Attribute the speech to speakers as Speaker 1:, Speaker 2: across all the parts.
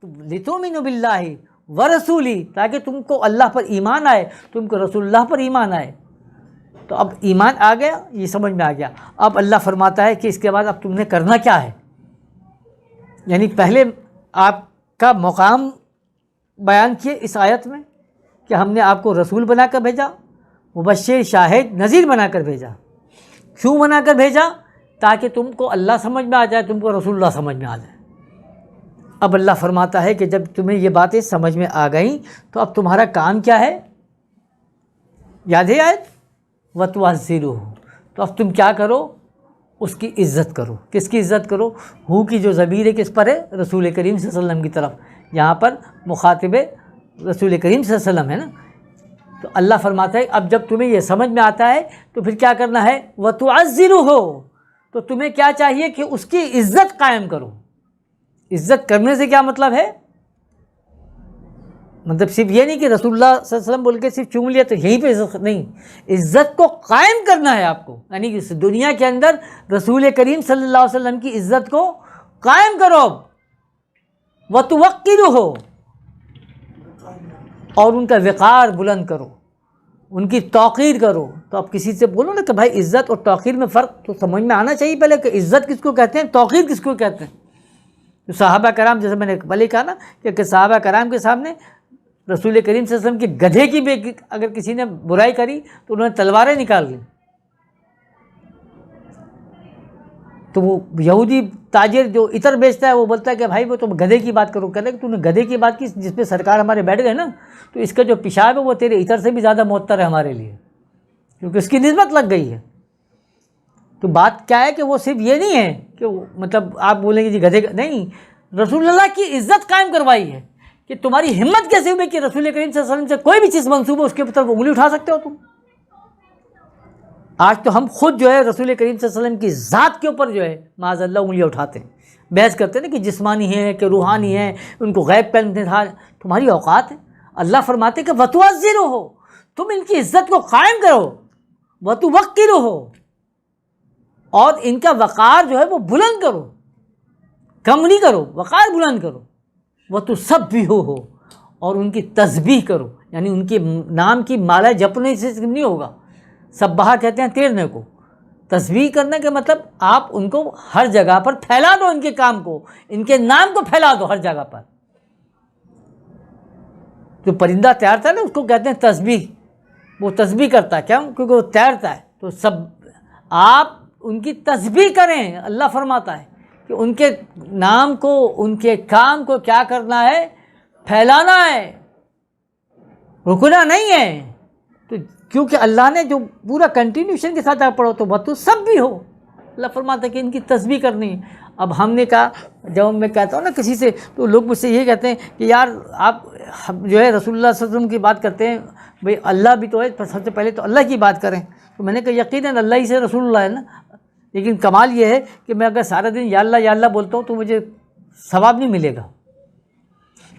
Speaker 1: لِتُؤْمِنُوا بِاللَّهِ وَرَسُولِهِ، تاکہ تم کو اللہ پر ایمان آئے، تم کو رسول اللہ پر ایمان آئے۔ تو اب ایمان آ گیا، یہ سمجھ میں آ گیا۔ اب اللہ فرماتا ہے کہ اس کے بعد اب تم نے کرنا کیا ہے، یعنی پہلے آپ کا مقام بیان کیے اس آیت میں کہ ہم نے آپ کو رسول بنا کر بھیجا، مبشر شاہد نذیر بنا کر بھیجا۔ کیوں بنا کر بھیجا؟ تاکہ تم کو اللہ سمجھ میں آ جائے، تم کو رسول اللہ سمجھ میں آ جائے۔ اب اللہ فرماتا ہے کہ جب تمہیں یہ باتیں سمجھ میں آ گئیں تو اب تمہارا کام کیا ہے؟ یاد ہے آیت وَتُعَزِّرُوهُ، تو اب تم کیا کرو؟ اس کی عزت کرو۔ کس کی عزت کرو؟ ہو کی جو ضمیر ہے کس پر ہے؟ رسول کریم صلی اللہ علیہ وسلم کی طرف، یہاں پر مخاطب رسول کریم صلی اللہ علیہ وسلم ہے نا۔ تو اللہ فرماتا ہے اب جب تمہیں یہ سمجھ میں آتا ہے تو پھر کیا کرنا ہے؟ وَتُعَزِّرُوهُ، تو تمہیں کیا چاہیے کہ اس کی عزت قائم کرو۔ عزت کرنے سے کیا مطلب ہے؟ مطلب صرف یہ نہیں کہ رسول اللہ صلی اللہ علیہ وسلم بول کے صرف چوم لیا تو یہیں پہ عزت نہیں، عزت کو قائم کرنا ہے آپ کو، یعنی کہ اس دنیا کے اندر رسول کریم صلی اللہ علیہ وسلم کی عزت کو قائم کرو۔ وَتُوَقِّرُهُ، اور ان کا وقار بلند کرو، ان کی توقیر کرو۔ تو اب کسی سے بولو نا کہ بھائی عزت اور توقیر میں فرق تو سمجھ میں آنا چاہیے پہلے کہ عزت کس کو کہتے ہیں، توقیر کس کو کہتے ہیں۔ تو صحابہ کرام، جیسے میں نے پہلے کہا نا کہ صحابہ کرام کے سامنے رسول کریم صلی اللہ علیہ وسلم کے گدھے کی بھی اگر کسی نے برائی کری تو انہوں نے تلواریں نکال لی۔ تو وہ یہودی تاجر جو عطر بیچتا ہے وہ بولتا ہے کہ بھائی وہ تو گدھے کی بات کرو، کہنے کہ تو نے گدھے کی بات کی جس پہ سرکار ہمارے بیٹھ گئے نا، تو اس کا جو پیشاب ہے وہ تیرے عطر سے بھی زیادہ معطر ہے ہمارے لیے، کیونکہ اس کی نسبت لگ گئی ہے۔ تو بات کیا ہے کہ وہ صرف یہ نہیں ہے کہ مطلب آپ بولیں گے جی گدھے کا نہیں، رسول اللہ کی عزت قائم کروائی ہے کہ تمہاری ہمت کیسے ہوئی کہ رسول کریم صلی اللہ علیہ وسلم سے کوئی بھی چیز منسوب ہو اس کے طرف انگلی اٹھا سکتے ہو تم۔ آج تو ہم خود جو ہے رسول کریم صلی اللہ علیہ وسلم کی ذات کے اوپر جو ہے معاذ اللہ انگلیاں اٹھاتے ہیں، بحث کرتے ہیں نا کہ جسمانی ہیں کہ روحانی ہیں، ان کو غیب کا انتظار، تمہاری اوقات ہے۔ اللہ فرماتے کہ وَتُعَزِّرُوهُ، تم ان کی عزت کو قائم کرو، وَتُوَقِّرُوهُ، اور ان کا وقار جو ہے وہ بلند کرو، کم نہیں کرو، وقار بلند کرو۔ وَتُسَبِّحُوهُ، اور ان کی تسبیح کرو، یعنی ان کے نام کی مالا جپنے سے نہیں ہوگا، سبحہ کہتے ہیں تیرنے کو، تسبیح کرنے کا مطلب آپ ان کو ہر جگہ پر پھیلا دو، ان کے کام کو، ان کے نام کو پھیلا دو ہر جگہ پر۔ جو پرندہ تیرتا ہے نا اس کو کہتے ہیں تسبیح، وہ تسبیح کرتا ہے، کیوں؟ کیونکہ وہ تیرتا ہے۔ تو سب آپ ان کی تسبیح کریں، اللہ فرماتا ہے کہ ان کے نام کو، ان کے کام کو کیا کرنا ہے؟ پھیلانا ہے، رکنا نہیں ہے۔ تو کیونکہ اللہ نے جو پورا کنٹینیوشن کے ساتھ آپ پڑھو تو بہت سب بھی ہو، اللہ فرماتا ہے کہ ان کی تسبیح کرنی ہے۔ اب ہم نے کہا، جب میں کہتا ہوں نا کسی سے تو لوگ مجھ سے یہ کہتے ہیں کہ یار آپ جو ہے رسول اللہ صلی اللہ علیہ وسلم کی بات کرتے ہیں، بھئی اللہ بھی تو ہے، سب سے پہلے تو اللہ کی بات کریں۔ تو میں نے کہا یقیناً اللہ ہی سے رسول اللہ ہے نا، لیکن کمال یہ ہے کہ میں اگر سارا دن یا اللہ بولتا ہوں تو مجھے ثواب نہیں ملے گا،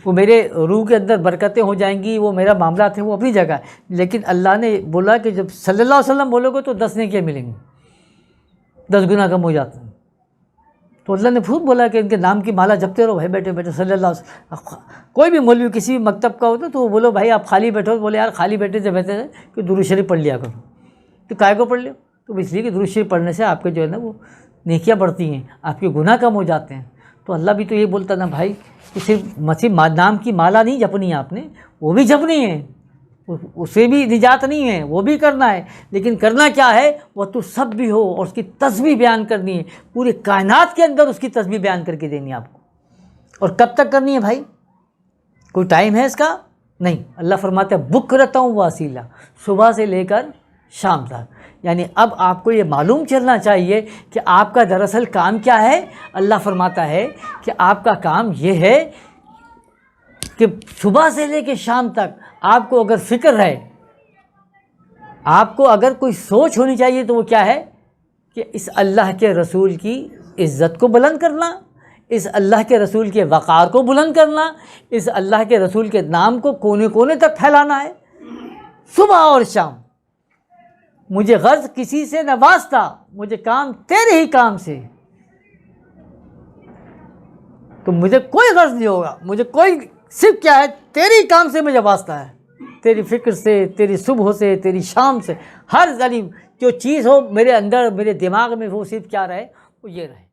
Speaker 1: وہ میرے روح کے اندر برکتیں ہو جائیں گی، وہ میرا معاملات ہیں وہ اپنی جگہ ہے، لیکن اللہ نے بولا کہ جب صلی اللہ علیہ وسلم بولو گے تو 10 نیکیاں ملیں گی، 10 گنا کم ہو جاتے ہیں۔ تو اللہ نے خود بولا کہ ان کے نام کی مالا جپتے رہو بھائی، بیٹھے بیٹھے صلی اللہ علیہ وسلم۔ کوئی بھی مولوی کسی بھی مکتب کا ہوتا تو وہ بولو بھائی آپ خالی بیٹھو، بولے یار خالی بیٹھے سے بہتر ہے کہ درود شریف پڑھ لیا کرو۔ تو کائے کو پڑھ لو؟ تو اس لیے کہ درود شریف پڑھنے سے آپ کے جو ہے نا وہ نیکیاں بڑھتی ہیں، آپ کے گناہ کم ہو جاتے ہیں۔ تو اللہ بھی تو یہ بولتا نا بھائی کہ صرف مسیح نام کی مالا نہیں جپنی ہے آپ نے، وہ بھی جپنی ہے، اسے بھی نجات نہیں ہے، وہ بھی کرنا ہے، لیکن کرنا کیا ہے؟ وہ تو سب بھی ہو، اور اس کی تسبیح بیان کرنی ہے، پوری کائنات کے اندر اس کی تسبیح بیان کر کے دینی ہے آپ کو۔ اور کب تک کرنی ہے بھائی؟ کوئی ٹائم ہے اس کا؟ نہیں۔ اللہ فرماتا ہے بکرۃ و اصیلا، صبح سے لے کر شام تک۔ یعنی اب آپ کو یہ معلوم چلنا چاہیے کہ آپ کا دراصل کام کیا ہے۔ اللہ فرماتا ہے کہ آپ کا کام یہ ہے کہ صبح سے لے کے شام تک آپ کو اگر فکر ہے، آپ کو اگر کوئی سوچ ہونی چاہیے تو وہ کیا ہے کہ اس اللہ کے رسول کی عزت کو بلند کرنا، اس اللہ کے رسول کے وقار کو بلند کرنا، اس اللہ کے رسول کے نام کو کونے کونے تک پھیلانا ہے، صبح اور شام۔ مجھے غرض کسی سے نہ واسطہ، مجھے کام تیرے ہی کام سے۔ تو مجھے کوئی غرض نہیں ہوگا، مجھے کوئی، صرف کیا ہے تیری کام سے مجھے واسطہ ہے، تیری فکر سے، تیری صبح سے، تیری شام سے، ہر یعنی جو چیز ہو میرے اندر، میرے دماغ میں وہ صرف کیا رہے، وہ یہ رہے۔